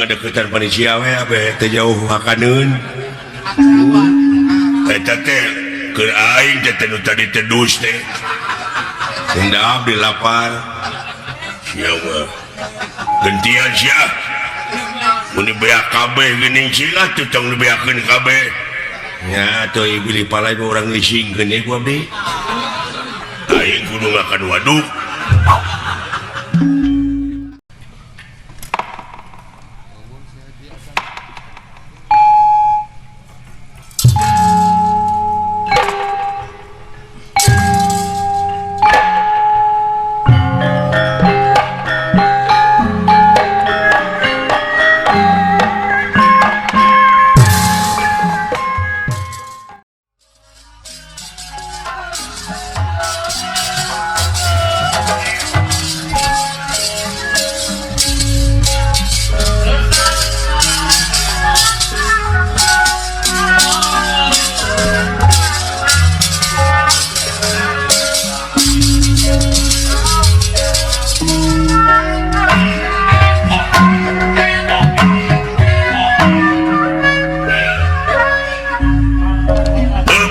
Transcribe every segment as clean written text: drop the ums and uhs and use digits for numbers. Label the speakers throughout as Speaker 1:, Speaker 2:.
Speaker 1: ada ketan panitia we teh jauh makaneun eta teh keur aing teh nu tadi tedus teh hendak abdi lapar sia mah gentian sia mun beak kabeh geuning sila teu tong dibeakeun kabeh nya atuh bili palai urang ngisingkeun ye ku abdi aing kudu ngakan waduk.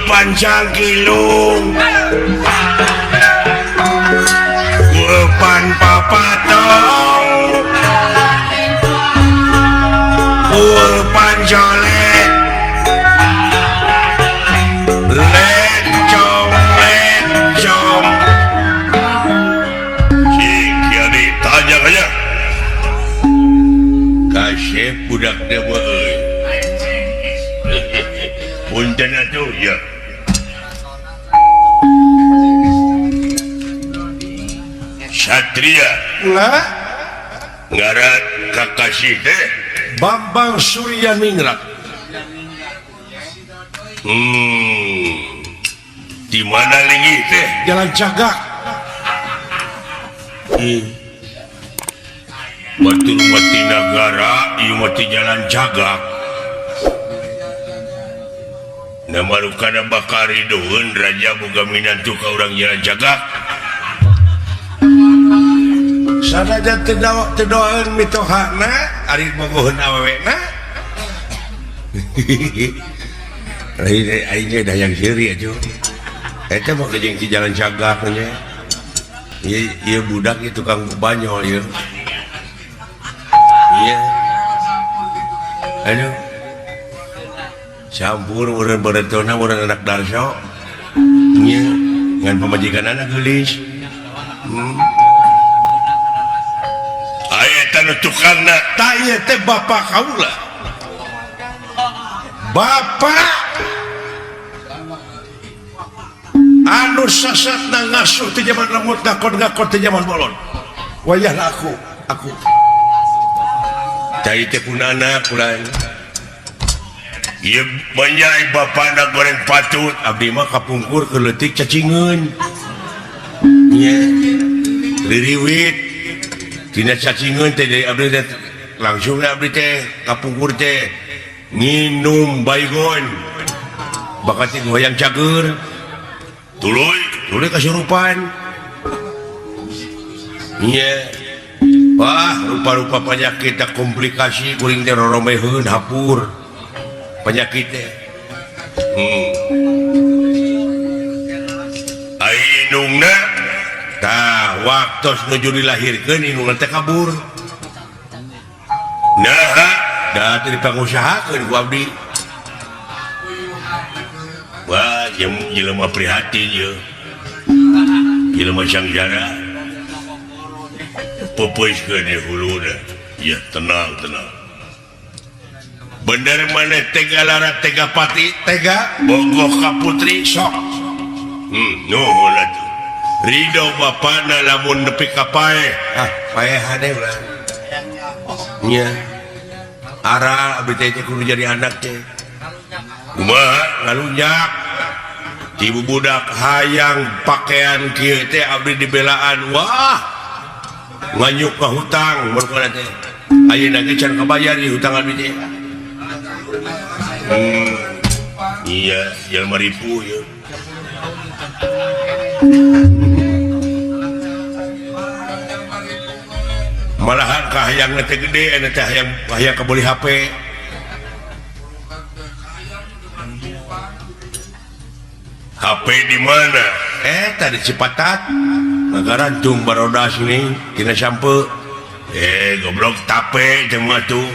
Speaker 1: Panjang kilung Kuepan papatong Kuepan jolet Lecong Cik jadi tanya aja Kasih budak dia beul Punten atuh ya Satria
Speaker 2: Nah,
Speaker 1: ngaran kakasih teh
Speaker 2: Bambang Surya Ningrat.
Speaker 1: Di mana lagi teh?
Speaker 2: Jalan Cagak.
Speaker 1: Batur mati negara, ieu mati jalan Cagak. Nama lukana bakari doeun raja boga minantu ka urang jalan Cagak.
Speaker 2: Sanaja teu doaeun mitohana, ari bogoheun awewena.
Speaker 1: Aing dayang siri atuh. Eta mah jeung di jalan Cagak nya. Ieu budak ieu tukang banyol ieu. Iya. Aduh. Campur urang baretona urang anak darso. Nya ngan pamajikanana geulis. Aya tukangna
Speaker 2: Tah ieu teh bapak kaula. Bapak anu sasatna ngasuh teh zaman lemut ngakon teh zaman bolon. Wayahna aku.
Speaker 1: cai teh punana kurang. Ieu banjai bapana goreng patut abdi mah kapungkur ke leutik cacingeun. Nya ririwit tina cacingeun teh dari abdi teh langsung abdi teh kapungkur teh nginum baygon bakat teh goyang cager tuluy kasurupan. Nya wah rupa-rupa penyakit tak komplikasi kuring teh roromeheun hapur penyakit teh. Ai indungna tah waktos nuju dilahirkeun indungna teh kabur. Nah, da teh dipangusahakeun ku abdi. Wah, jelema prihatin ieu. Jelema sangjara. Pepeuskeun di huluna. Ya, tenang. Bener mana tega lara tega pati
Speaker 2: Tega
Speaker 1: bogoh ka putri sok. Nuhun atuh. Ridho bapana lamun nepi ka paeh.
Speaker 2: paehane ulah.
Speaker 1: Nya. Ara abdi teh kudu jadi anak teh. Kumaha ngalunjak. Ti budak hayang pakaian kieu teh abdi dibelaan. Wah. Nganyuk ka hutang murkana teh. Ayeuna ge can kabayar di hutang abdi teh. Iya, jelema ripuh ya. malahan kahayang teh gede teh hayang kabeli HP di mana tadi Cipatat ngarantung baroda sini tina sampe goblok tape jeung tuh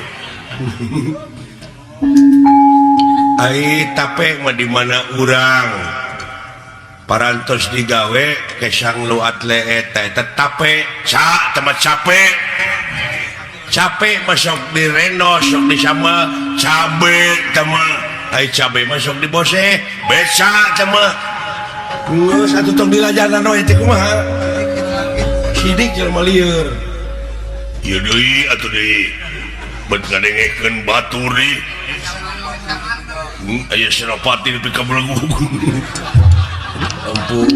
Speaker 1: ai tape mah di mana urang parantos digawe kesang lu atle eta tape sa tempat capek masuk di reno sok di sama cabe teman ai cabe masuk di bose beca teman satu tong dilajanan we teh kumaha sidik jelema lieur ieu deui atuh deui bet ngadengekeun batur di aya senopati nepi ka belenggu ampun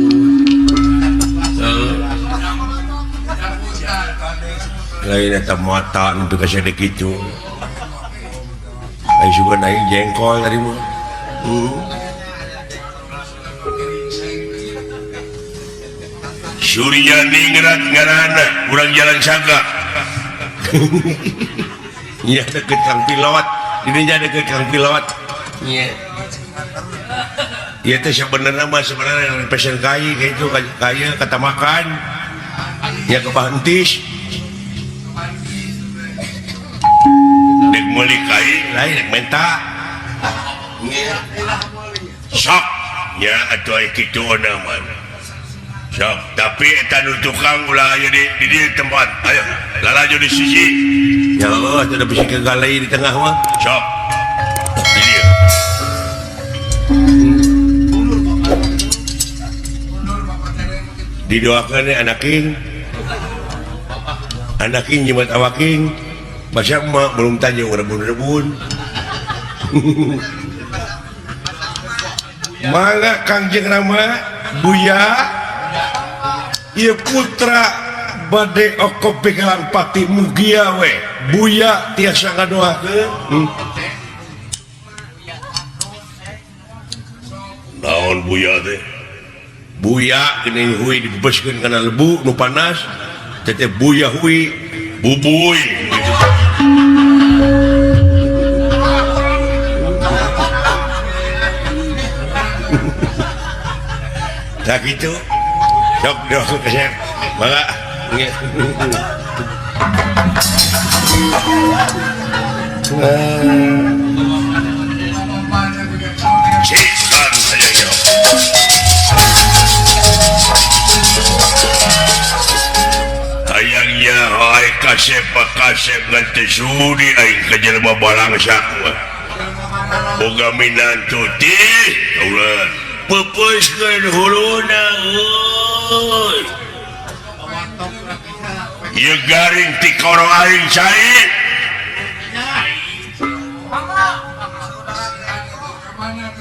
Speaker 1: lain eta mata nepi ka sedek kitu ai juga naik jengkol tadi mah Suryani ngerat ngarana urang jalan Saga iya deket Kang Pilot ini jadi deket Kang Pilot iya teh sebenarnya mah sebenarnya pesen kai kayak itu kaya kata makan ya kebantis dek meuli kai lain dek menta sok nya atuh aya kitu onaman sok tapi eta nu tukang ulah aya di tempat ayo lalajo di sisi ya Allah ada bisi kegalai di tengah mah sok di dieu didoakeun anak king jimat awaking masa emak belum tanya rebun-rebun mangga Kangjeng Rama Buya ieu putra bade okop pegalang pati mugia we Buya tiasa ngadoakeun naon Buya teh Buya geuning hui dibebaskeun kana lebu nu panas teteh Buya hui bubuy tak gitu sok dong kesep maka cikan saja yo hayangnya hai kasep nganti sudi aing ka jelema balangsa boga minantu ti ulah pepeskeun huluna euy ieu garing ti koro aing cai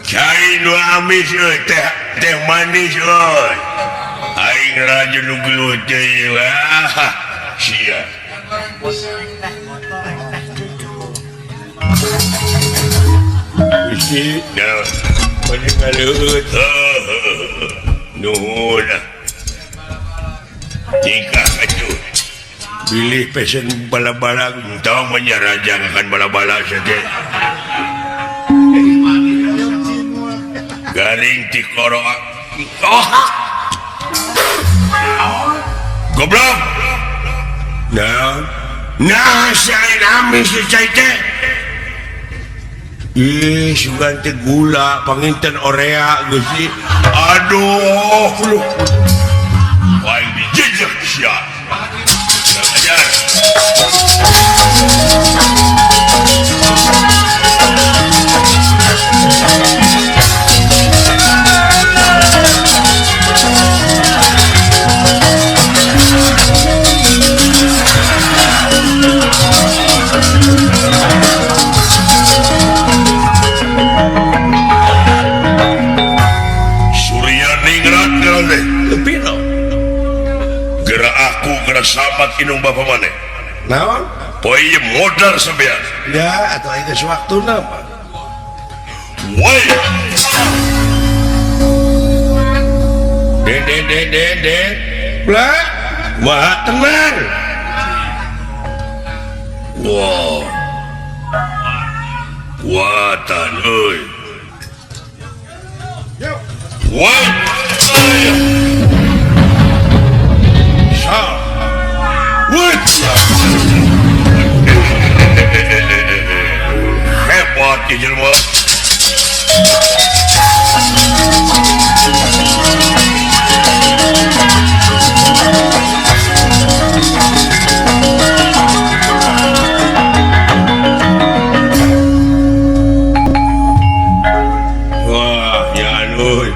Speaker 1: cai nu amis euy teh manis euy aing raja nu gelut teh sia isi dah paningaleut nuhun jika atuh bilih pesen bala-bala tong menyarajang akan bala-bala saja garing ti koro goblok nah saya nami si cai teh ih sugan teh gula panginten orea gusti aduh lu wae dijejak sia ajar sahabat inung bapak mana naon poe modal sampean ya atuh aya geus waktuna woi de bla wah tenang Wah, kuatan, euy. Wah, hebat ya jelma. Wah, ya anu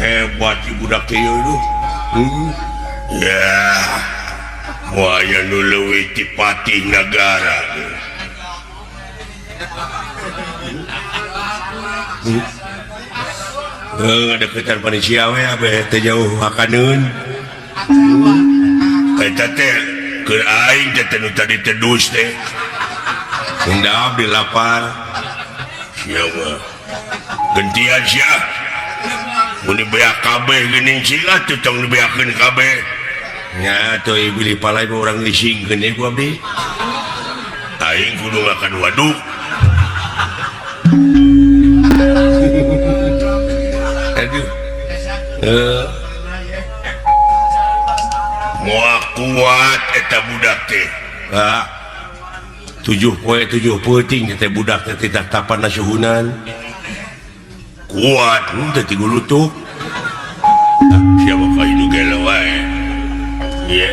Speaker 1: hebat si budak teh itu. Ya, wah yang nu leuwih ti patih nagara. Ngadeukeutan panitia we abeh teh jauh hakaneun. Eta teh keur aing teh nu tadi teh dus teh. Hendak abdi lapar. Sia mah. Gentian sia. Mun dibeak kabeh geuning sila teu tong dibeakeun kabeh. Nya atuh beli palai mah urang ngisingkeun ye ku abdi. Aing kudu makan waduk. Aduh. Moal kuat eta budak teh. 7 poe 7 peuting teh budak teh tidak tapan suhunan. Kuat teh ti gulutuk. Siapa ka hidu gelo wae. Ye.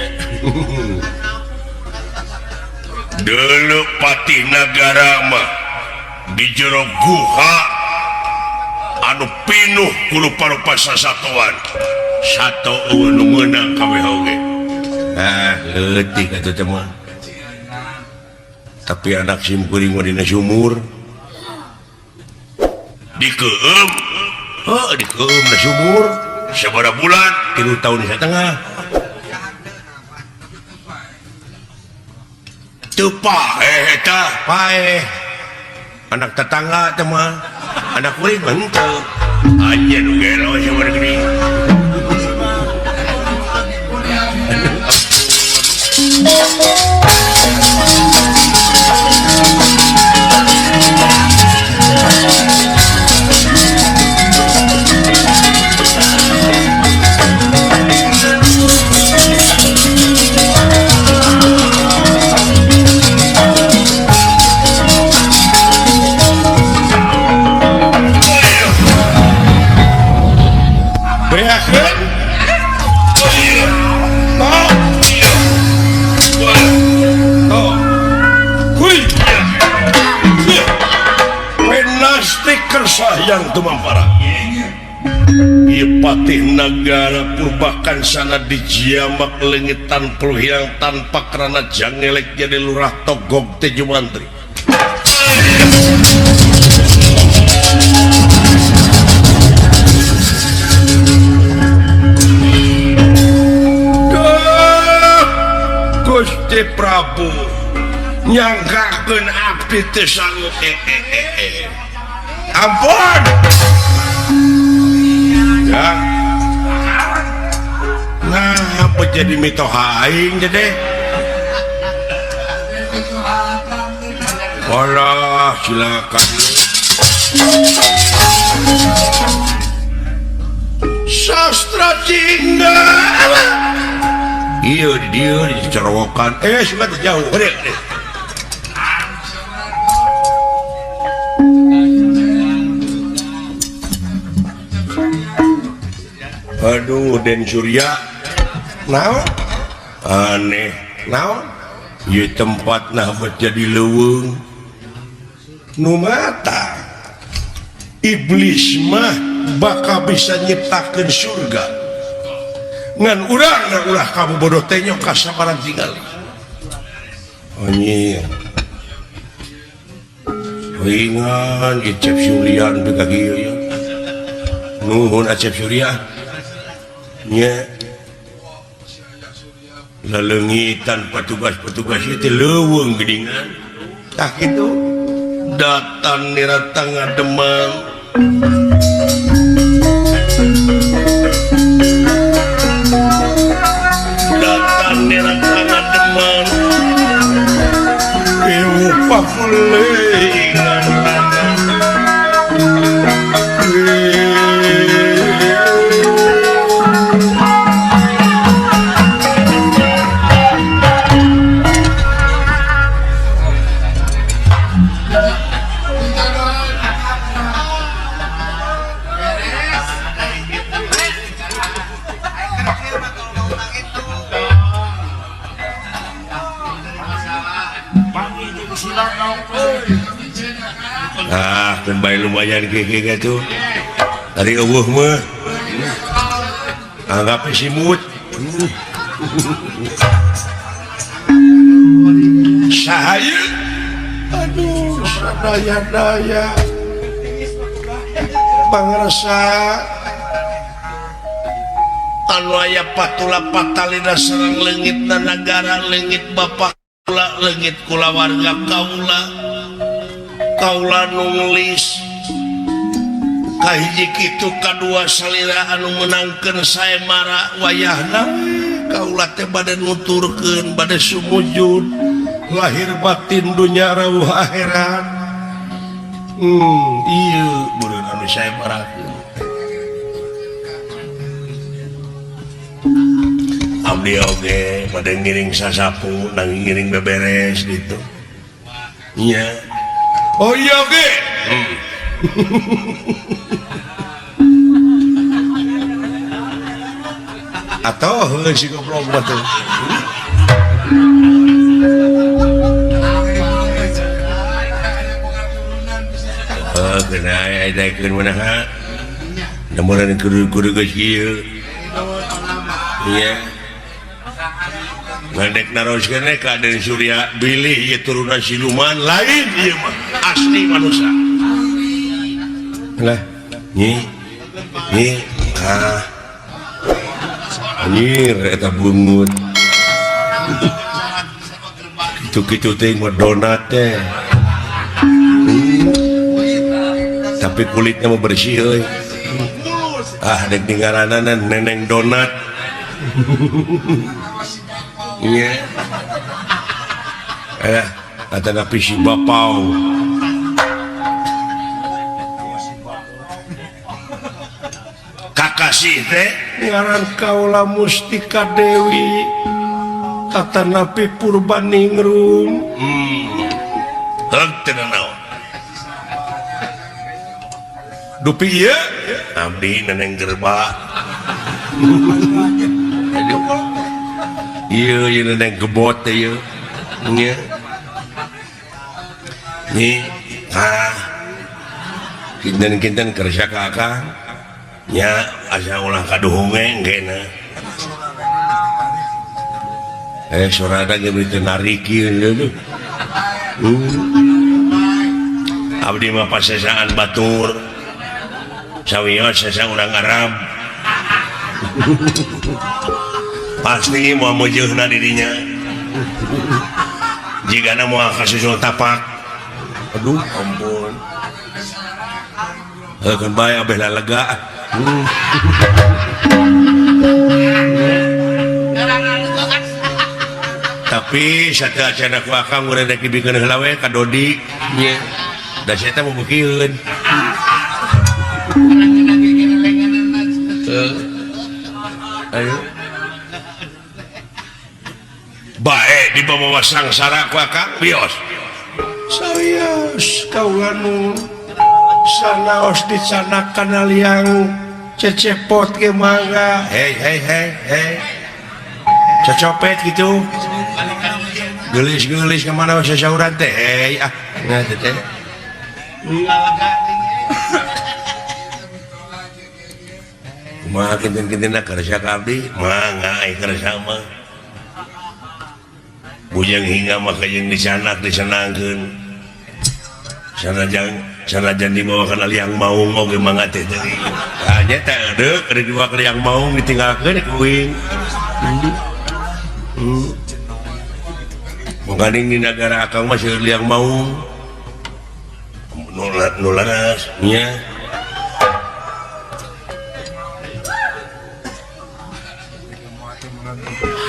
Speaker 1: Deuleu patih nagara mah di jero guha anu pinuh ku rupa-rupa sasatuan. Sato nu meunang kabeh oge. Leutik atuh teh mah. Tapi anak simkuring mah dina sumur. Dikeum. Dikeum na sumur. Sabaraha bulan? 3 tahun satengah. Teu paeh eta, paeh. Anak tetangga teh mah. Anak kuring mah henteu. Anjeun nu gelo sabaraha geuning. Yang tumampara ieu patih nagara purbakan sana dijiamak leungitan peluhiang tanpa kerana jangelek jadi lurah togog teh Jumantri. Gusti Prabu nyangkakeun abdi teh sanggup ampun ya nah apa jadi mitoha aing jadi Allah silakan sastra Cina iya dia dicerowokan sudah jauh aduh Den Surya naon aneh naon ieu tempatna jadi leuweung nu mata iblis mah bakal bisa nyiptakeun surga ngan urang ulah kamu bodoh teh nyok kasabaran tinggal anjing ringan Acep Surya nu ka kieu ya nuhun Acep Surya nya laleungitan petugas-petugas itu leuweung geuningan tah kitu datan nirata ngademang datan nirata ngademang
Speaker 2: pakulingan kembali lumayan kayak gitu dari Allah mah anggap simut saya aduh sadaya-daya pangrasa anu aya patula patalina sareng leungitna nagara leungit bapak kula leungit kula warga kaula nulis kahiji kitu kadua salira anu menangkeun saemara wayahna kaula teh bade nuturkeun bade sumujud lahir batin dunya rawuh akhirat ieu beureun anu saemarakeun abdi oge bade ngiring sasapu nang ngiring beberes gitu nya oh iya oke atau si goblok betul kena ayah-ayahkan mana ha namun kudu geus ieu iya ngandek naroskeun ka dari Surya bilih ieu turunan siluman lain ieu mah asli manusia lah nyi anjir eta bungut kitu-kitu teh mah donat teh tapi kulitnya mau bersih euy dek ningaranana neneng donat iya kata napi si bapau kakasih teh ngaran kaula Mustika Dewi kata napi Purbaningrum heug teh naon dupi ieu abdi neneng gerba iya neneng gebot teh ieu nya ni kinten-kinten kerja ka akang nya asa ulah kaduhungeng kena sorada ge beuteun nariki abdi mah pasesaan batur sawios sesa urang Arab pasti mau mujeuhna dirinya jigana moal kasusul tapak aduh ampun kan bae abeh lega tapi sateuacan aku akang urang rek dibikeun heula we ka Dodi nya da saya teh membukieun ayo bae di bawah sangsara ku akang bios sawios kaula nu sanaos dicanakan aliang cecepot ge mangga hei cecopet gitu gelis kemana sasauran teh nggak teh kumaha kinten-kintenna kerja kabdi mangga kerja mah bujang hingga maka yang disenangkeun sanajan dibawakan aliang maung oge mangga teh tadi nya teh deuk rek dibawa aliang maung ditinggalkeun di kuing mungkin di negara akang masih liang maung nularas nya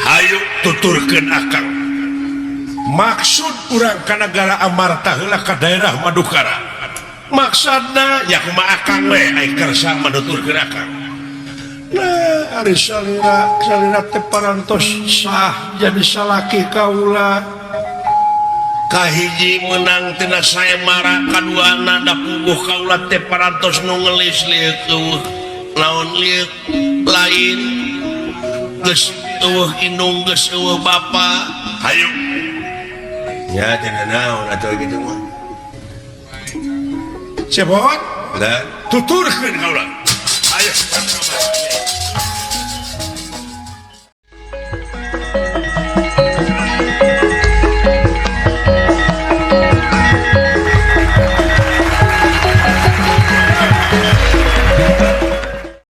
Speaker 2: hayu tuturkeun akang maksud kurang ke negara Amarta heula ke daerah Madukara maksudna ya kumaha akang we ai kersa manutur gerakan. Nah ari salira teh parantos sah jadi salaki kaula kahiji menang tina sayembara kaduana da puguh kaula teh parantos nu ngelis liuk naon liuk lain geus eueuh indung geus eueuh bapa hayu nya tina naon atuh kitu mah cepot tuturkeun kaula ayo